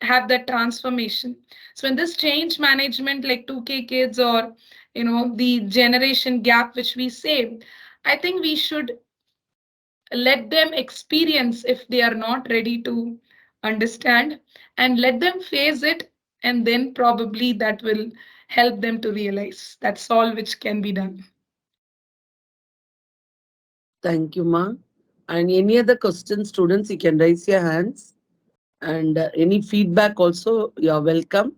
have that transformation. So in this change management, like 2K kids, or the generation gap which we say, I think we should let them experience if they are not ready to understand, and let them face it, and then probably that will help them to realize. That's all which can be done. Thank you, Ma. And any other questions, students, you can raise your hands. And any feedback also, you are welcome.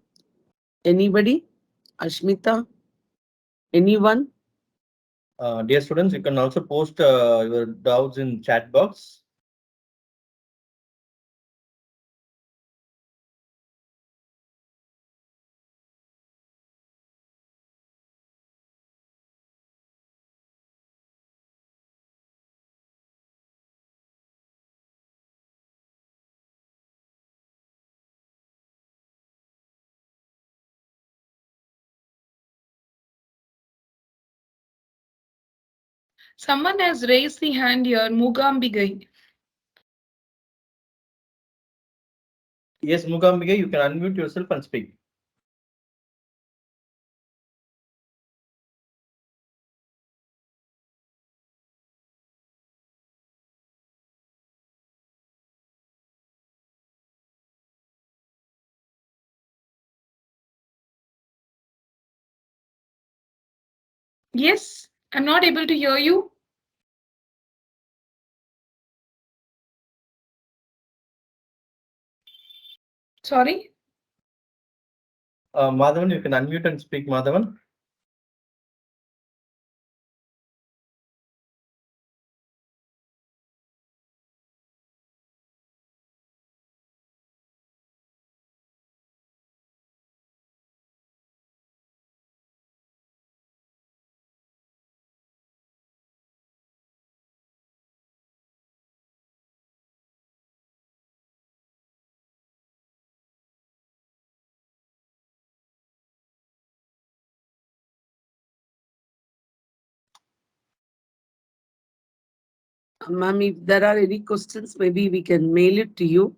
Anybody? Ashmita? Anyone? Dear students, you can also post your doubts in chat box. Someone has raised the hand here, Mugambigai. Yes, Mugambige, you can unmute yourself and speak. Yes, I'm not able to hear you. Sorry. Madhavan, you can unmute and speak, Madhavan. Ma'am, if there are any questions, maybe we can mail it to you.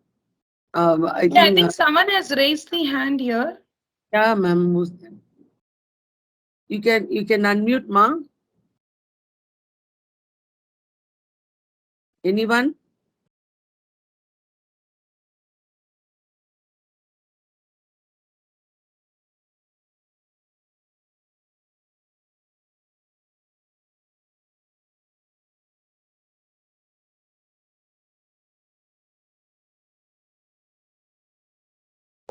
I Yeah, I think, think someone has raised the hand here. yeah, ma'am. You can unmute, ma. Anyone?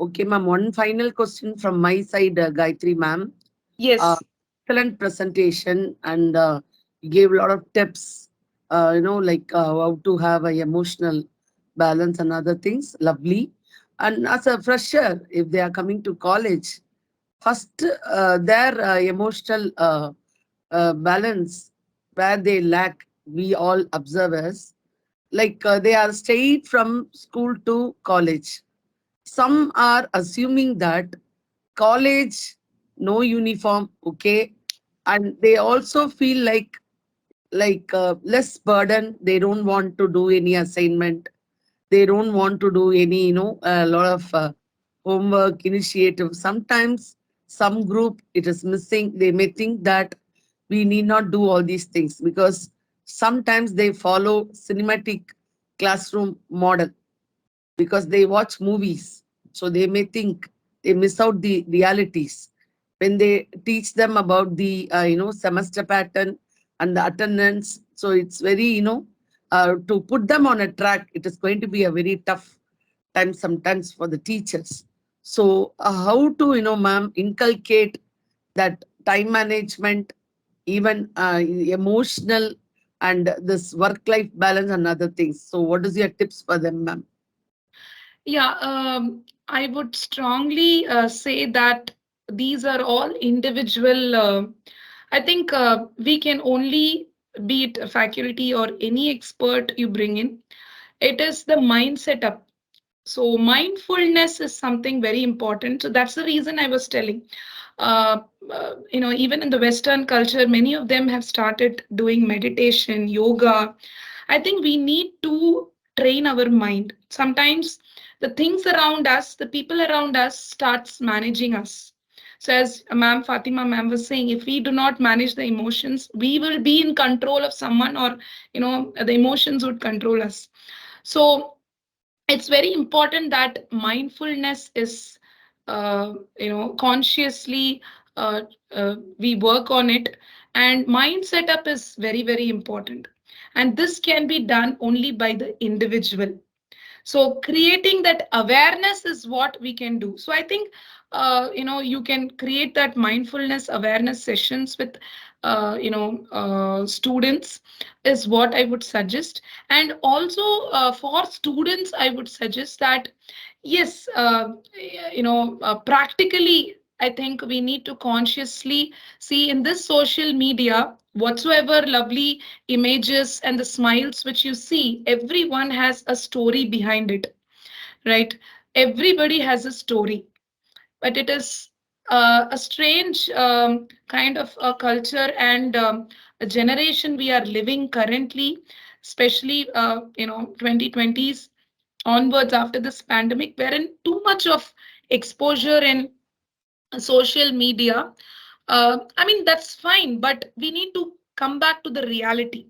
Okay, ma'am. One final question from my side, Gayatri, ma'am. Yes. Excellent presentation, and you gave a lot of tips. Like how to have a emotional balance and other things. Lovely. And as a fresher, if they are coming to college, first their emotional balance where they lack, we all observers, like they are straight from school to college. Some are assuming that college, no uniform, okay, and they also feel like less burden. They don't want to do any assignment. They don't want to do any, a lot of homework initiative. Sometimes some group it is missing. They may think that we need not do all these things because sometimes they follow cinematic classroom model because they watch movies. So they may think they miss out the realities. When they teach them about the semester pattern and the attendance. So it's very, to put them on a track, it is going to be a very tough time sometimes for the teachers. So how to, ma'am, inculcate that time management, even emotional, and this work-life balance and other things. So what is your tips for them, ma'am? Yeah, I would strongly say that these are all individual. I think we can only, be it a faculty or any expert you bring in, it is the mindset up. So mindfulness is something very important. So that's the reason I was telling. Uh, Even in the Western culture, many of them have started doing meditation, yoga. I think we need to train our mind. Sometimes the things around us, the people around us starts managing us. So as Ma'am Fatima ma'am was saying, if we do not manage the emotions, we will be in control of someone, or the emotions would control us. So it's very important that mindfulness is consciously, uh, we work on it, and mind setup is very very important, and this can be done only by the individual. So creating that awareness is what we can do. So I think you can create that mindfulness awareness sessions with students, is what I would suggest. And also, for students I would suggest that yes, practically, I think we need to consciously see in this social media whatsoever lovely images and the smiles which you see, everyone has a story behind it, right? Everybody has a story, but it is a strange kind of a culture and a generation we are living currently, especially 2020s onwards after this pandemic, wherein too much of exposure in social media. I mean, that's fine, but we need to come back to the reality,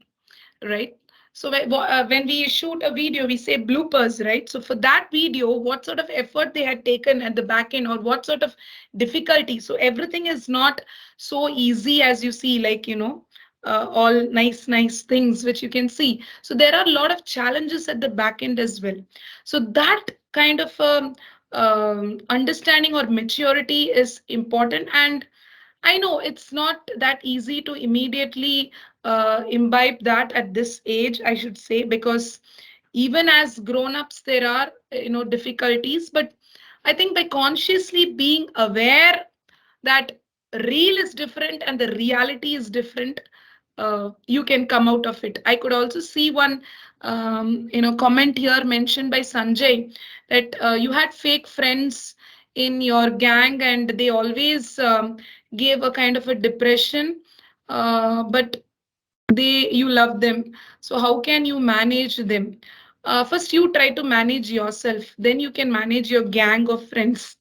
right? So when we shoot a video, we say bloopers, right? So for that video, what sort of effort they had taken at the back end, or what sort of difficulty. So everything is not so easy as you see, like, all nice things which you can see. So there are a lot of challenges at the back end as well. So that kind of understanding or maturity is important. And I know it's not that easy to immediately imbibe that at this age, I should say, because even as grown-ups, there are difficulties. But I think by consciously being aware that real is different and the reality is different, you can come out of it. I could also see one comment here mentioned by Sanjay, that you had fake friends in your gang and they always gave a kind of a depression, but you love them. So how can you manage them? First you try to manage yourself, then you can manage your gang of friends.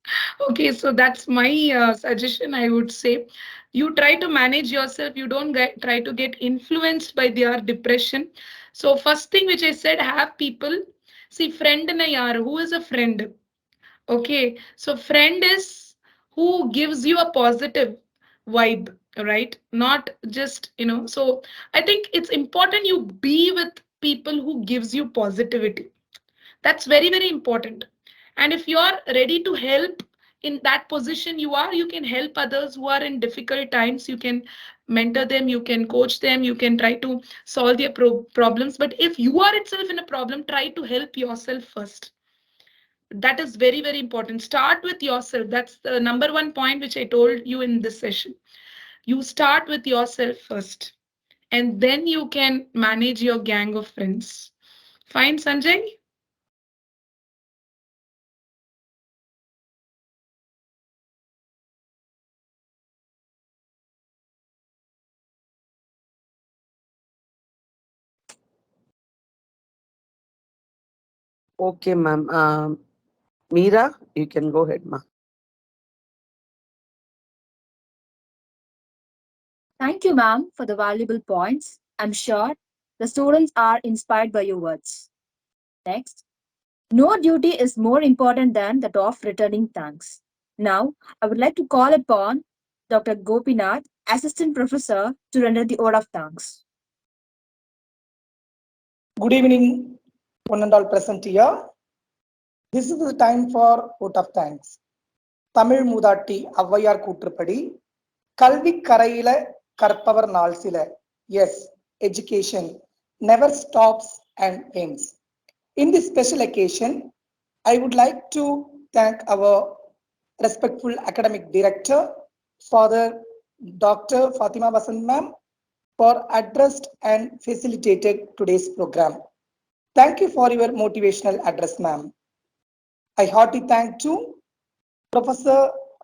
Okay, so that's my suggestion, I would say. You try to manage yourself, you don't try to get influenced by their depression. So first thing which I said, have people. See, friend na yaar, who is a friend? Okay, so friend is who gives you a positive vibe, right? Not just, so I think it's important you be with people who gives you positivity. That's very, very important. And if you're ready to help in that position you are, you can help others who are in difficult times. You can mentor them, you can coach them, you can try to solve their problems. But if you are itself in a problem, try to help yourself first. That is very very important. Start with yourself. That's the number one point which I told you in this session. You start with yourself first, and then you can manage your gang of friends. Fine, Sanjay? Okay, ma'am. Meera, you can go ahead, ma'am. Thank you, ma'am, for the valuable points. I'm sure the students are inspired by your words. Next, no duty is more important than that of returning thanks. Now, I would like to call upon Dr. Gopinath Assistant Professor, to render the vote of thanks. Good evening, one and all present here. This is the time for vote of thanks. Tamil மூதாட்டி ஔவையார் கூற்றுப்படி கல்வி கரையில கற்பவர் நாள் சில. Yes, education never stops and ends. In this special occasion, I would like to thank our respectful academic director, Father Dr. Fatima Vasant ma'am, for addressed and facilitated today's program. Thank you for your motivational address, ma'am. I hearty thank to Professor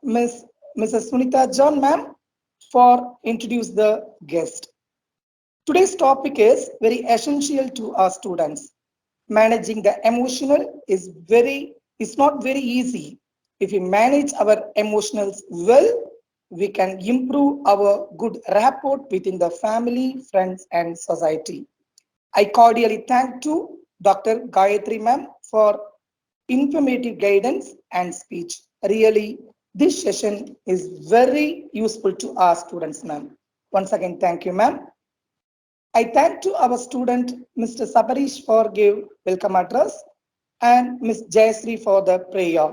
Mrs. Sunita John, ma'am, for introduce the guest. Today's topic is very essential to our students. Managing the emotional is not very easy. If we manage our emotions well, we can improve our good rapport within the family, friends, and society. I cordially thank to Dr. Gayatri ma'am for informative guidance and speech. Really, this session is very useful to our students, ma'am. Once again, thank you, ma'am. I thank to our student, Mr. Sabarish, for give welcome address and Ms. Jayasri for the prayer.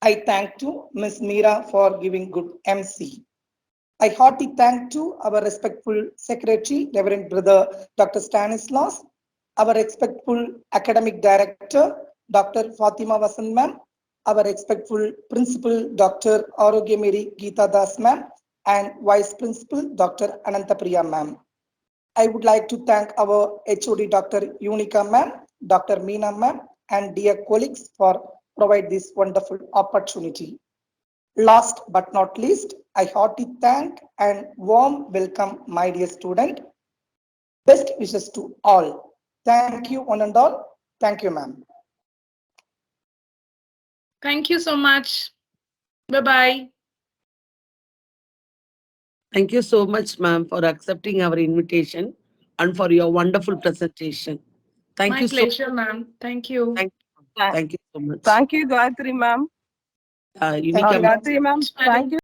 I thank to Ms. Meera for giving good MC. I hearty thank to our respectful Secretary, Reverend Brother Dr. Stanislaus, our respectful Academic Director, Dr. Fatima Vasan ma'am, our respectful Principal, Dr. Arogyamiri Geeta Das ma'am, and Vice Principal, Dr. Anantapriya ma'am. I would like to thank our HOD, Dr. Unica ma'am, Dr. Meena ma'am, and dear colleagues for provide this wonderful opportunity. Last but not least, I hearty thank and warm welcome my dear student. Best wishes to all. Thank you, one and all. Thank you, ma'am. Thank you so much. Bye-bye. Thank you so much, ma'am, for accepting our invitation and for your wonderful presentation. Thank My you so pleasure, ma'am. Thank you. thank, thank you so much. Thank you, Gayatri ma'am. Unica, Gayatri ma'am, Madam. thank you